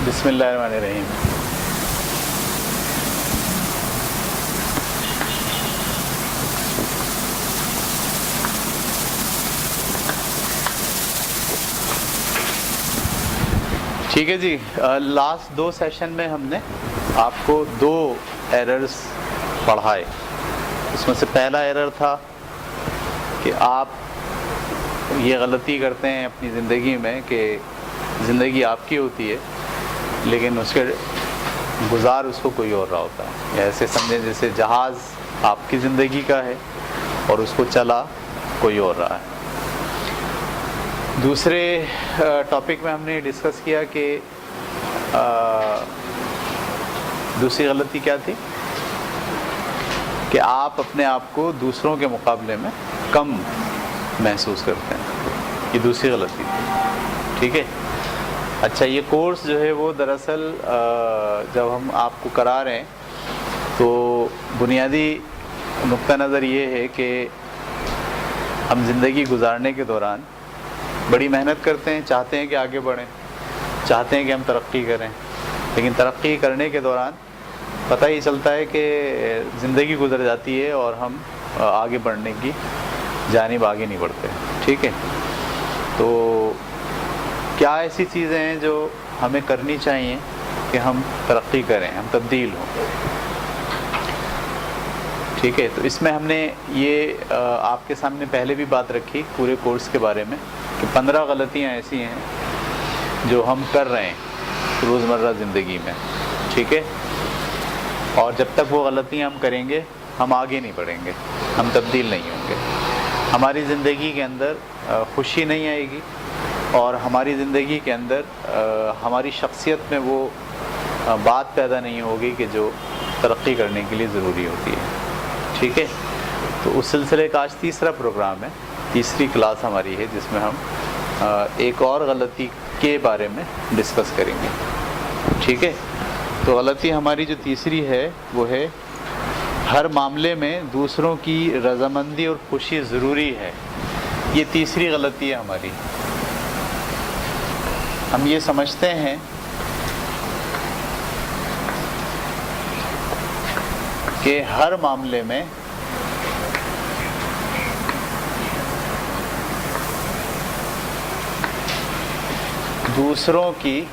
بسم اللہ الرحمن الرحیم۔ ٹھیک ہے جی، لاسٹ 2 سیشن میں ہم نے آپ کو 2 ایررز پڑھائے۔ اس میں سے پہلا ایرر تھا کہ آپ یہ غلطی کرتے ہیں اپنی زندگی میں کہ زندگی آپ کی ہوتی ہے لیکن اس کے گزار اس کو کوئی اور رہا ہوتا ہے، یا ایسے سمجھیں جیسے جہاز آپ کی زندگی کا ہے اور اس کو چلا کوئی اور رہا ہے۔ دوسرے ٹاپک میں ہم نے ڈسکس کیا کہ دوسری غلطی کیا تھی کہ آپ اپنے آپ کو دوسروں کے مقابلے میں کم محسوس کرتے ہیں، یہ دوسری غلطی تھی۔ ٹھیک ہے، اچھا یہ کورس جو ہے وہ دراصل جب ہم آپ کو کرا رہے ہیں تو بنیادی نقطہ نظر یہ ہے کہ ہم زندگی گزارنے کے دوران بڑی محنت کرتے ہیں، چاہتے ہیں کہ آگے بڑھیں، چاہتے ہیں کہ ہم ترقی کریں، لیکن ترقی کرنے کے دوران پتہ ہی چلتا ہے کہ زندگی گزر جاتی ہے اور ہم آگے بڑھنے کی جانب آگے نہیں بڑھتے۔ ٹھیک ہے، تو کیا ایسی چیزیں ہیں جو ہمیں کرنی چاہیے کہ ہم ترقی کریں، ہم تبدیل ہوں۔ ٹھیک ہے، تو اس میں ہم نے یہ آپ کے سامنے پہلے بھی بات رکھی پورے کورس کے بارے میں کہ 15 غلطیاں ایسی ہیں جو ہم کر رہے ہیں روزمرہ زندگی میں۔ ٹھیک ہے، اور جب تک وہ غلطیاں ہم کریں گے ہم آگے نہیں بڑھیں گے، ہم تبدیل نہیں ہوں گے، ہماری زندگی کے اندر خوشی نہیں آئے گی اور ہماری زندگی کے اندر ہماری شخصیت میں وہ بات پیدا نہیں ہوگی کہ جو ترقی کرنے کے لیے ضروری ہوتی ہے۔ ٹھیک ہے، تو اس سلسلے کا آج تیسرا پروگرام ہے، تیسری کلاس ہماری ہے جس میں ہم ایک اور غلطی کے بارے میں ڈسکس کریں گے۔ ٹھیک ہے، تو غلطی ہماری جو تیسری ہے وہ ہے ہر معاملے میں دوسروں کی رضامندی اور خوشی ضروری ہے۔ یہ تیسری غلطی ہے ہماری۔ ہم یہ سمجھتے ہیں کہ ہر معاملے میں دوسروں کی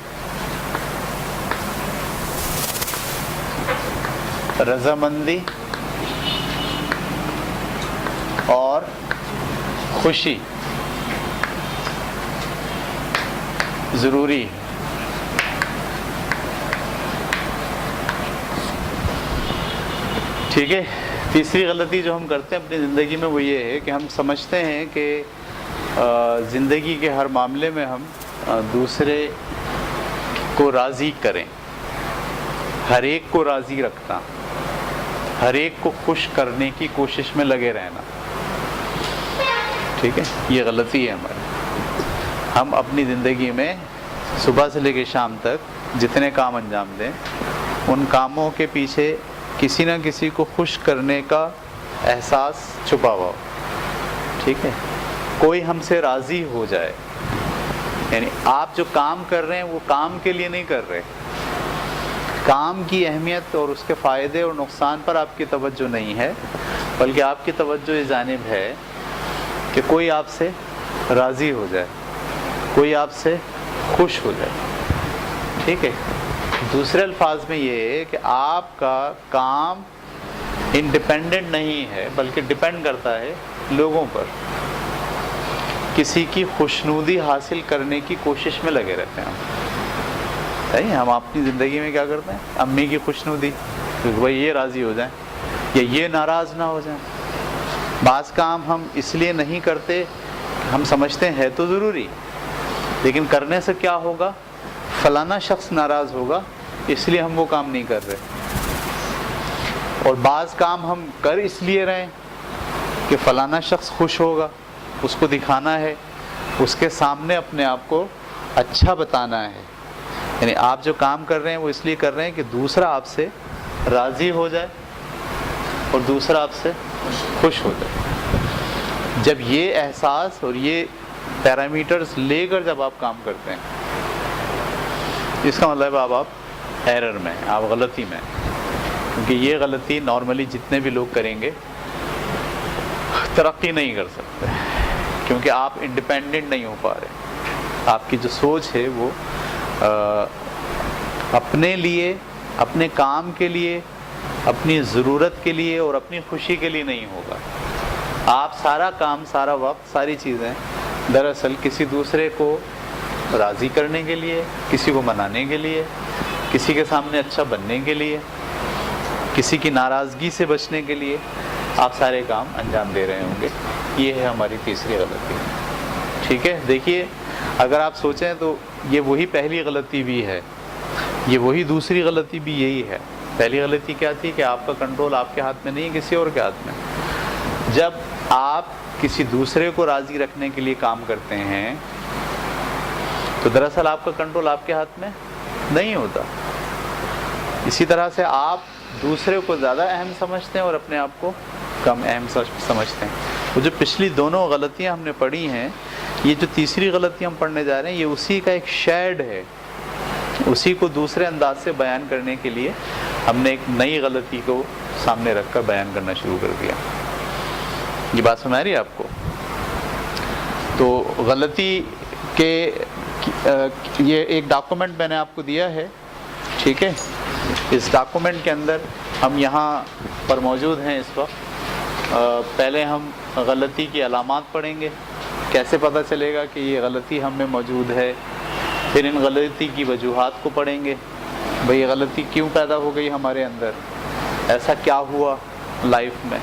رضامندی اور خوشی ضروری ہے۔ ٹھیک ہے، تیسری غلطی جو ہم کرتے ہیں اپنی زندگی میں وہ یہ ہے کہ ہم سمجھتے ہیں کہ زندگی کے ہر معاملے میں ہم دوسرے کو راضی کریں، ہر ایک کو راضی رکھنا، ہر ایک کو خوش کرنے کی کوشش میں لگے رہنا۔ ٹھیک ہے، یہ غلطی ہے ہماری۔ ہم اپنی زندگی میں صبح سے لے کے شام تک جتنے کام انجام دیں ان کاموں کے پیچھے کسی نہ کسی کو خوش کرنے کا احساس چھپا ہوا ہو۔ ٹھیک ہے، کوئی ہم سے راضی ہو جائے، یعنی آپ جو کام کر رہے ہیں وہ کام کے لیے نہیں کر رہے، کام کی اہمیت اور اس کے فائدے اور نقصان پر آپ کی توجہ نہیں ہے، بلکہ آپ کی توجہ اس جانب ہے کہ کوئی آپ سے راضی ہو جائے، کوئی آپ سے خوش ہو جائے۔ ٹھیک ہے، دوسرے الفاظ میں یہ ہے کہ آپ کا کام انڈیپینڈنٹ نہیں ہے بلکہ ڈیپینڈ کرتا ہے لوگوں پر، کسی کی خوشنودی حاصل کرنے کی کوشش میں لگے رہتے ہیں ہم۔ صحیح، ہم اپنی زندگی میں کیا کرتے ہیں؟ امی کی خوشنودی، بھائی یہ راضی ہو جائیں یا یہ ناراض نہ ہو جائیں۔ بعض کام ہم اس لیے نہیں کرتے، ہم سمجھتے ہیں تو ضروری، لیکن کرنے سے کیا ہوگا؟ فلانا شخص ناراض ہوگا اس لیے ہم وہ کام نہیں کر رہے۔ اور بعض کام ہم کر اس لیے رہے کہ فلانا شخص خوش ہوگا، اس کو دکھانا ہے، اس کے سامنے اپنے آپ کو اچھا بتانا ہے۔ یعنی آپ جو کام کر رہے ہیں وہ اس لیے کر رہے ہیں کہ دوسرا آپ سے راضی ہو جائے اور دوسرا آپ سے خوش ہو جائے۔ جب یہ احساس اور یہ پیرامیٹرز لے کر جب آپ کام کرتے ہیں، اس کا مطلب اب آپ ایرر میں، آپ غلطی میں، کیونکہ یہ غلطی نارملی جتنے بھی لوگ کریں گے ترقی نہیں کر سکتے، کیونکہ آپ انڈیپینڈنٹ نہیں ہو پا رہے. آپ کی جو سوچ ہے وہ اپنے لیے، اپنے کام کے لیے، اپنی ضرورت کے لیے اور اپنی خوشی کے لیے نہیں ہوگا. آپ سارا کام، سارا وقت، ساری چیزیں دراصل کسی دوسرے کو راضی کرنے کے لیے، کسی کو منانے کے لیے، کسی کے سامنے اچھا بننے کے لیے، کسی کی ناراضگی سے بچنے کے لیے آپ سارے کام انجام دے رہے ہوں گے. یہ ہے ہماری تیسری غلطی. ٹھیک ہے، دیکھیے اگر آپ سوچیں تو یہ وہی پہلی غلطی بھی ہے، یہ وہی دوسری غلطی بھی یہی ہے. پہلی غلطی کیا تھی کہ آپ کا کنٹرول آپ کے ہاتھ میں نہیں، کسی اور کے ہاتھ میں. جب آپ کسی دوسرے کو راضی رکھنے کے لیے کام کرتے ہیں تو دراصل آپ کا کنٹرول آپ کے ہاتھ میں نہیں ہوتا. اسی طرح سے آپ دوسرے کو زیادہ اہم سمجھتے ہیں اور اپنے آپ کو کم اہم سمجھتے ہیں. وہ جو پچھلی دونوں غلطیاں ہم نے پڑھی ہیں، یہ جو تیسری غلطی ہم پڑھنے جا رہے ہیں، یہ اسی کا ایک شیڈ ہے. اسی کو دوسرے انداز سے بیان کرنے کے لیے ہم نے ایک نئی غلطی کو سامنے رکھ کر بیان کرنا شروع کر دیا. یہ بات سمجھ رہی ہے آپ کو؟ تو غلطی کے یہ ایک ڈاکومنٹ میں نے آپ کو دیا ہے، ٹھیک ہے. اس ڈاکومنٹ کے اندر ہم یہاں پر موجود ہیں اس وقت. پہلے ہم غلطی کی علامات پڑھیں گے، کیسے پتہ چلے گا کہ یہ غلطی ہم میں موجود ہے. پھر ان غلطی کی وجوہات کو پڑھیں گے، بھئی یہ غلطی کیوں پیدا ہو گئی ہمارے اندر، ایسا کیا ہوا لائف میں.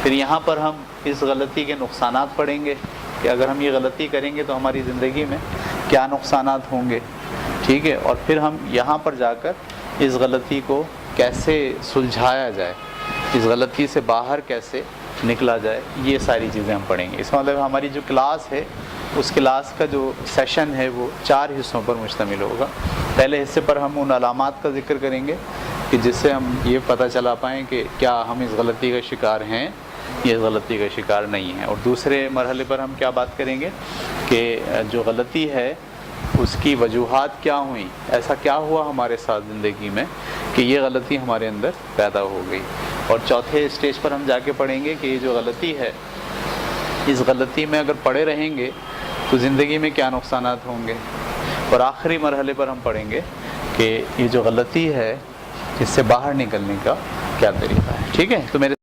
پھر یہاں پر ہم اس غلطی کے نقصانات پڑھیں گے کہ اگر ہم یہ غلطی کریں گے تو ہماری زندگی میں کیا نقصانات ہوں گے. ٹھیک ہے، اور پھر ہم یہاں پر جا کر اس غلطی کو کیسے سلجھایا جائے، اس غلطی سے باہر کیسے نکلا جائے، یہ ساری چیزیں ہم پڑھیں گے. اس مطلب ہماری جو کلاس ہے، اس کلاس کا جو سیشن ہے وہ 4 حصوں پر مشتمل ہوگا. پہلے حصے پر ہم ان علامات کا ذکر کریں گے کہ جس سے ہم یہ پتہ چلا پائیں کہ کیا ہم اس غلطی کا شکار ہیں یا اس غلطی کا شکار نہیں ہیں. اور دوسرے مرحلے پر ہم کیا بات کریں گے کہ جو غلطی ہے اس کی وجوہات کیا ہوئیں، ایسا کیا ہوا ہمارے ساتھ زندگی میں کہ یہ غلطی ہمارے اندر پیدا ہو گئی. اور چوتھے اسٹیج پر ہم جا کے پڑھیں گے کہ یہ جو غلطی ہے، اس غلطی میں اگر پڑے رہیں گے تو زندگی میں کیا نقصانات ہوں گے. اور آخری مرحلے پر ہم پڑھیں گے کہ یہ جو غلطی ہے اس سے باہر نکلنے کا کیا طریقہ ہے. ٹھیک ہے، تو میرے